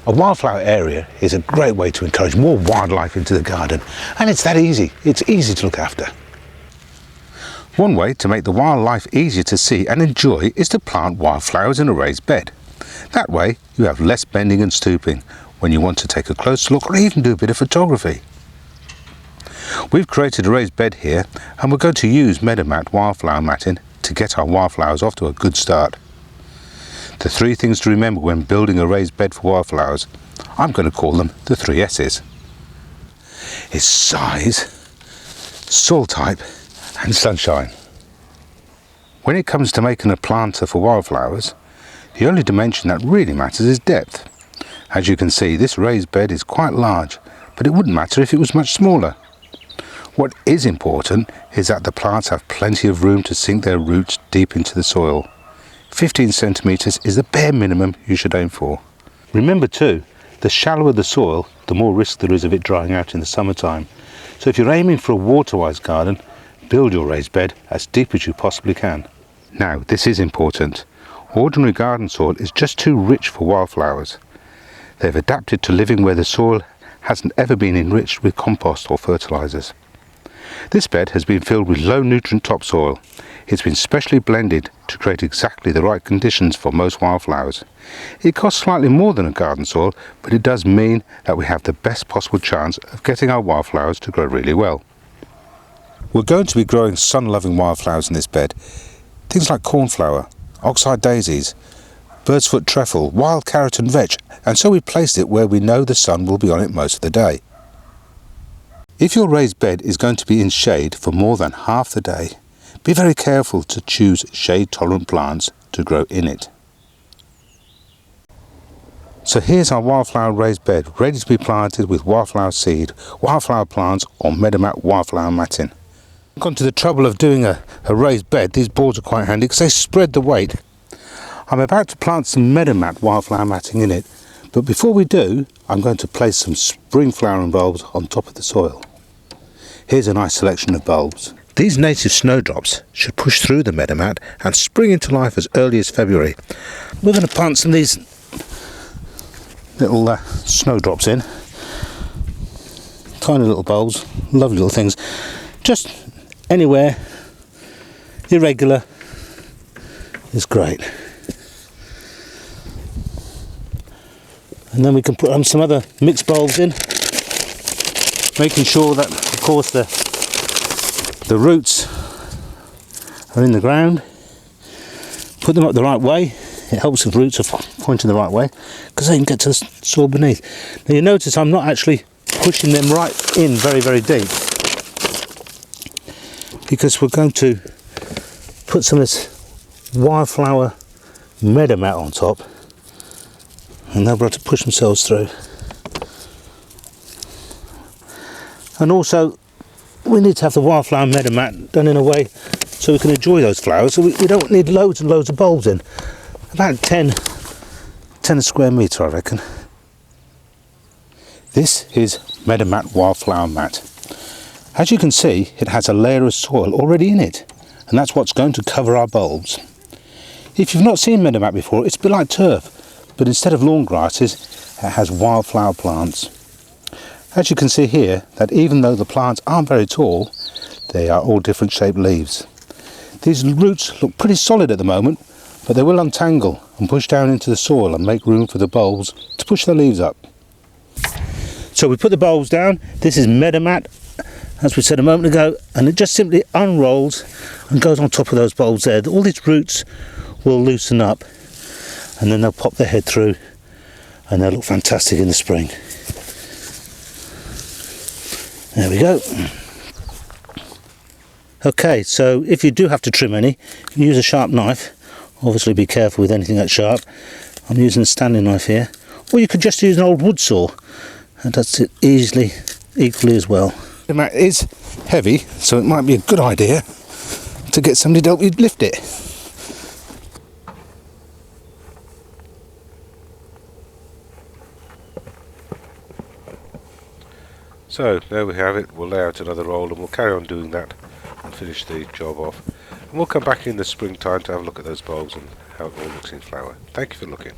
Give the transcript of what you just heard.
A wildflower area is a great way to encourage more wildlife into the garden, and it's that easy. It's easy to look after. One way to make the wildlife easier to see and enjoy is to plant wildflowers in a raised bed. That way you have less bending and stooping when you want to take a close look or even do a bit of photography. We've created a raised bed here, and we're going to use Meadow Mat wildflower matting to get our wildflowers off to a good start. The 3 things to remember when building a raised bed for wildflowers, I'm going to call them the 3 S's. It's size, soil type and sunshine. When it comes to making a planter for wildflowers, the only dimension that really matters is depth. As you can see, this raised bed is quite large, but it wouldn't matter if it was much smaller. What is important is that the plants have plenty of room to sink their roots deep into the soil. 15 centimetres is the bare minimum you should aim for. Remember too, the shallower the soil, the more risk there is of it drying out in the summertime. So if you're aiming for a water-wise garden, build your raised bed as deep as you possibly can. Now, this is important. Ordinary garden soil is just too rich for wildflowers. They've adapted to living where the soil hasn't ever been enriched with compost or fertilisers. This bed has been filled with low nutrient topsoil. It's been specially blended to create exactly the right conditions for most wildflowers. It costs slightly more than a garden soil, but it does mean that we have the best possible chance of getting our wildflowers to grow really well. We're going to be growing sun-loving wildflowers in this bed. Things like cornflower, oxeye daisies, bird's foot trefoil, wild carrot and vetch, and so we placed it where we know the sun will be on it most of the day. If your raised bed is going to be in shade for more than half the day, be very careful to choose shade-tolerant plants to grow in it. So here's our wildflower raised bed, ready to be planted with wildflower seed, wildflower plants or Meadow Mat wildflower matting. I've gone to the trouble of doing a raised bed. These boards are quite handy because they spread the weight. I'm about to plant some Meadow Mat wildflower matting in it, but before we do, I'm going to place some spring flowering bulbs on top of the soil. Here's a nice selection of bulbs. These native snowdrops should push through the Meadow Mat and spring into life as early as February. We're going to plant some of these little snowdrops in. Tiny little bulbs, lovely little things. Just anywhere, irregular, is great. And then we can put some other mixed bulbs in, making sure that, of course, the roots are in the ground. Put them up the right way. It helps if roots are pointing the right way because they can get to the soil beneath. Now you notice I'm not actually pushing them right in very, very deep because we're going to put some of this wildflower Meadow Mat on top and they'll be able to push themselves through. And also we need to have the wildflower Meadow Mat done in a way so we can enjoy those flowers. So we don't need loads and loads of bulbs in. About 10 a square metre, I reckon. This is Meadow Mat wildflower mat. As you can see, it has a layer of soil already in it, and that's what's going to cover our bulbs. If you've not seen Meadow Mat before, it's a bit like turf, but instead of lawn grasses, it has wildflower plants. As you can see here, that even though the plants aren't very tall, they are all different shaped leaves. These roots look pretty solid at the moment, but they will untangle and push down into the soil and make room for the bulbs to push their leaves up. So we put the bulbs down. This is Meadow Mat, as we said a moment ago, and it just simply unrolls and goes on top of those bulbs there. All these roots will loosen up and then they'll pop their head through and they'll look fantastic in the spring. There we go. Okay, so if you do have to trim any, you can use a sharp knife. Obviously be careful with anything that's sharp. I'm using a standing knife here. Or you could just use an old wood saw. And that's it equally as well. The mat is heavy, so it might be a good idea to get somebody to help you lift it. So there we have it. We'll lay out another roll and we'll carry on doing that and finish the job off. And we'll come back in the springtime to have a look at those bulbs and how it all looks in flower. Thank you for looking.